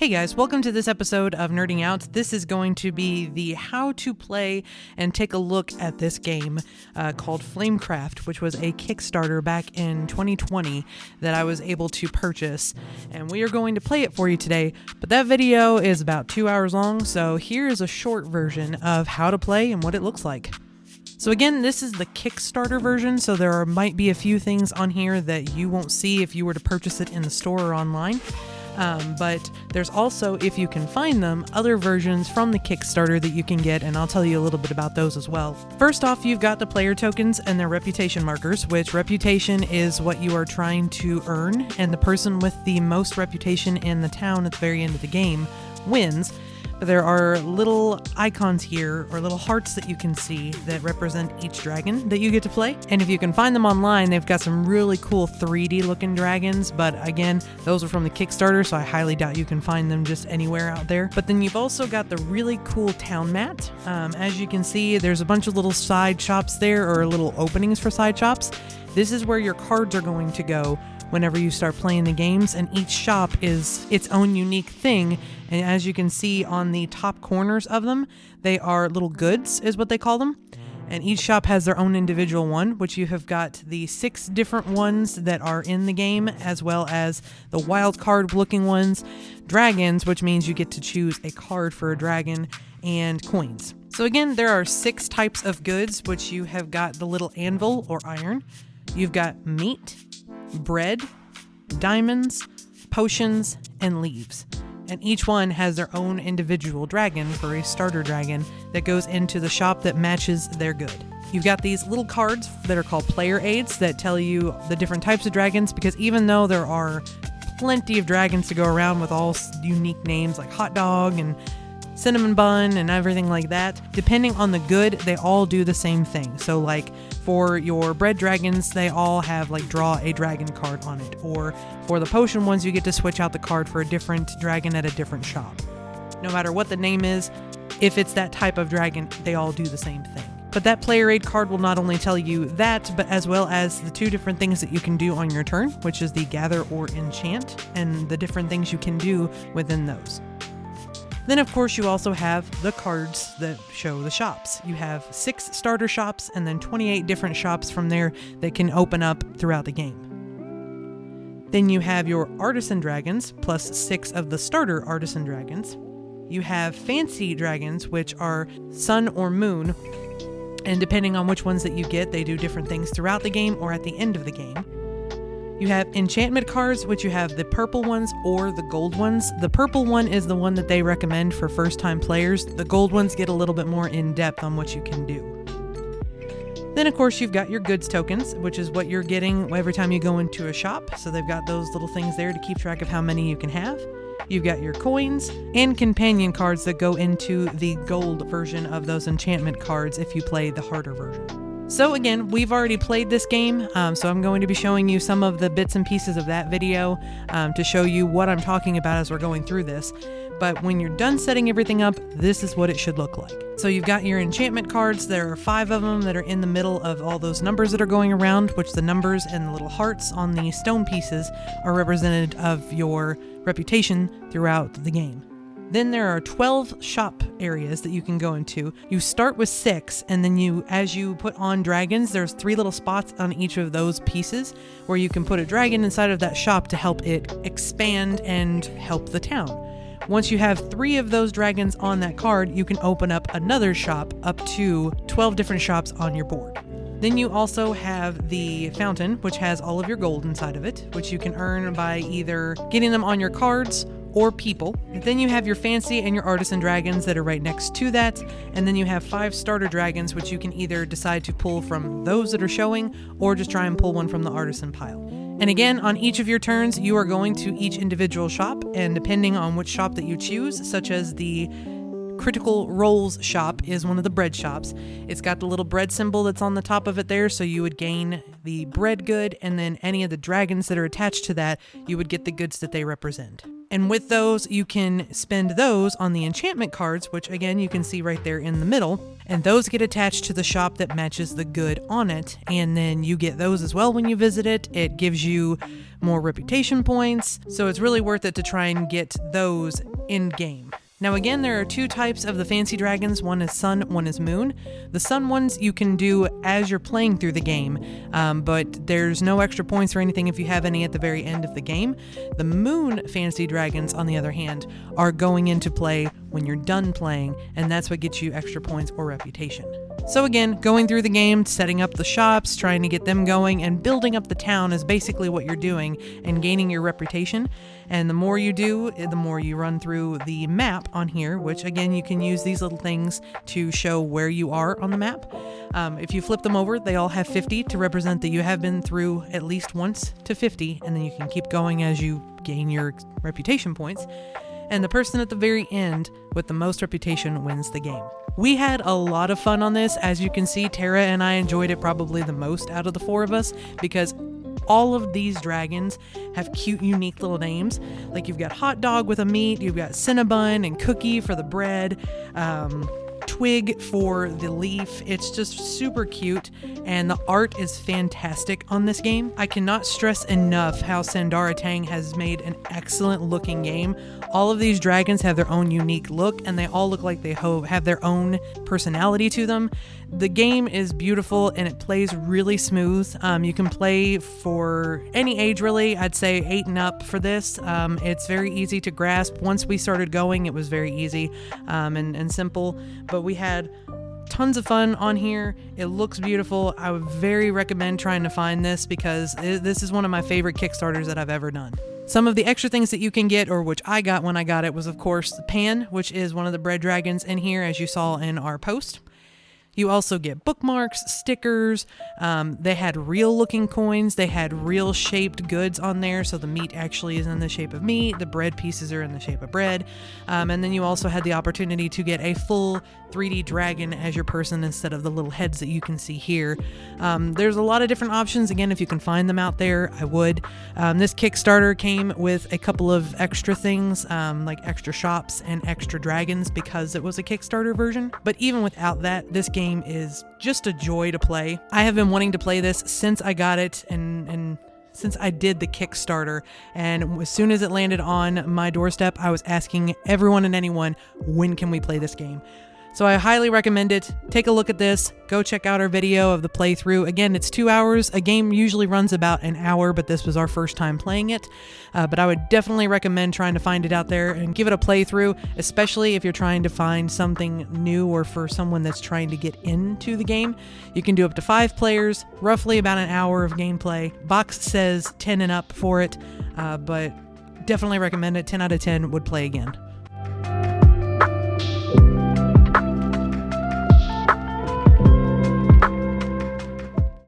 Hey guys, welcome to this episode of Nerding Out. This is going to be the how to play and take a look at this game called Flamecraft, which was a Kickstarter back in 2020 that I was able to purchase. And we are going to play it for you today, but that video is about 2 hours long, so here's a short version of how to play and what it looks like. So again, this is the Kickstarter version, so might be a few things on here that you won't see if you were to purchase it in the store or online. But there's also, if you can find them, other versions from the Kickstarter that you can get, and I'll tell you a little bit about those as well. First off, you've got the player tokens and their reputation markers, which reputation is what you are trying to earn, and the person with the most reputation in the town at the very end of the game wins. But there are little icons here, or little hearts that you can see that represent each dragon that you get to play. And if you can find them online, they've got some really cool 3D looking dragons, but again, those are from the Kickstarter, so I highly doubt you can find them just anywhere out there. But then you've also got the really cool town mat. As you can see, there's a bunch of little side shops there, or little openings for side shops. This is where your cards are going to go whenever you start playing the games, and each shop is its own unique thing. And as you can see on the top corners of them, they are little goods is what they call them. And each shop has their own individual one, which you have got the 6 different ones that are in the game, as well as the wild card looking ones, dragons, which means you get to choose a card for a dragon, and coins. So again, there are 6 types of goods, which you have got the little anvil or iron. You've got meat, bread, diamonds, potions, and leaves. And each one has their own individual dragon for a starter dragon that goes into the shop that matches their good. You've got these little cards that are called player aids that tell you the different types of dragons, because even though there are plenty of dragons to go around with all unique names like hot dog and cinnamon bun and everything like that, depending on the good, they all do the same thing. So like for your bread dragons, they all have like draw a dragon card on it, or for the potion ones, you get to switch out the card for a different dragon at a different shop. No matter what the name is, if it's that type of dragon, they all do the same thing. But that player aid card will not only tell you that, but as well as the 2 different things that you can do on your turn, which is the gather or enchant, and the different things you can do within those. Then, of course, you also have the cards that show the shops. You have 6 starter shops and then 28 different shops from there that can open up throughout the game. Then you have your artisan dragons, plus 6 of the starter artisan dragons. You have fancy dragons, which are sun or moon, and depending on which ones that you get, they do different things throughout the game or at the end of the game. You have enchantment cards, which you have the purple ones or the gold ones. The purple one is the one that they recommend for first-time players. The gold ones get a little bit more in-depth on what you can do. Then, of course, you've got your goods tokens, which is what you're getting every time you go into a shop. So they've got those little things there to keep track of how many you can have. You've got your coins and companion cards that go into the gold version of those enchantment cards if you play the harder version. So again, we've already played this game, so I'm going to be showing you some of the bits and pieces of that video to show you what I'm talking about as we're going through this. But when you're done setting everything up, this is what it should look like. So you've got your enchantment cards. There are 5 of them that are in the middle of all those numbers that are going around, which the numbers and the little hearts on the stone pieces are representative of your reputation throughout the game. Then there are 12 shop areas that you can go into. You start with 6, and then as you put on dragons, there's 3 little spots on each of those pieces where you can put a dragon inside of that shop to help it expand and help the town. Once you have 3 of those dragons on that card, you can open up another shop up to 12 different shops on your board. Then you also have the fountain, which has all of your gold inside of it, which you can earn by either getting them on your cards or people. Then you have your fancy and your artisan dragons that are right next to that. And then you have 5 starter dragons, which you can either decide to pull from those that are showing or just try and pull one from the artisan pile. And again, on each of your turns, you are going to each individual shop, and depending on which shop that you choose, such as the Critical Rolls shop is one of the bread shops. It's got the little bread symbol that's on the top of it there, so you would gain the bread good, and then any of the dragons that are attached to that, you would get the goods that they represent. And with those, you can spend those on the enchantment cards, which again, you can see right there in the middle. And those get attached to the shop that matches the good on it. And then you get those as well when you visit it. It gives you more reputation points. So it's really worth it to try and get those in game. Now again, there are two types of the fancy dragons. One is sun, one is moon. The sun ones you can do as you're playing through the game, but there's no extra points or anything if you have any at the very end of the game. The moon fancy dragons, on the other hand, are going into play when you're done playing, and that's what gets you extra points or reputation. So again, going through the game, setting up the shops, trying to get them going, and building up the town is basically what you're doing and gaining your reputation. And the more you do, the more you run through the map on here, which again, you can use these little things to show where you are on the map. If you flip them over, they all have 50 to represent that you have been through at least once to 50, and then you can keep going as you gain your reputation points. And the person at the very end with the most reputation wins the game. We had a lot of fun on this. As you can see, Tara and I enjoyed it probably the most out of the four of us, because all of these dragons have cute, unique little names. Like you've got hot dog with a meat, you've got Cinnabon and cookie for the bread, twig for the leaf. It's just super cute, and the art is fantastic on this game. I cannot stress enough how Sandara Tang has made an excellent looking game. All of these dragons have their own unique look, and they all look like they have their own personality to them. The game is beautiful and it plays really smooth. You can play for any age really. I'd say 8 and up for this. It's very easy to grasp. Once we started going, it was very easy and simple, but we had tons of fun on here. It looks beautiful. I would very recommend trying to find this, because this is one of my favorite Kickstarters that I've ever done. Some of the extra things that you can get, or which I got when I got it, was of course the Pan, which is one of the bread dragons in here, as you saw in our post. You also get bookmarks, stickers. They had real looking coins. They had real shaped goods on there. So the meat actually is in the shape of meat. The bread pieces are in the shape of bread. And then you also had the opportunity to get a full 3D dragon as your person instead of the little heads that you can see here. There's a lot of different options. Again, if you can find them out there, I would. This Kickstarter came with a couple of extra things, like extra shops and extra dragons, because it was a Kickstarter version. But even without that, this game is just a joy to play. I have been wanting to play this since I got it and since I did the Kickstarter, and as soon as it landed on my doorstep, I was asking everyone and anyone, when can we play this game? So I highly recommend it. Take a look at this. Go check out our video of the playthrough. Again, it's 2 hours. A game usually runs about an hour, but this was our first time playing it. But I would definitely recommend trying to find it out there and give it a playthrough, especially if you're trying to find something new or for someone that's trying to get into the game. You can do up to 5 players, roughly about an hour of gameplay. Box says 10 and up for it, but definitely recommend it. 10 out of 10 would play again.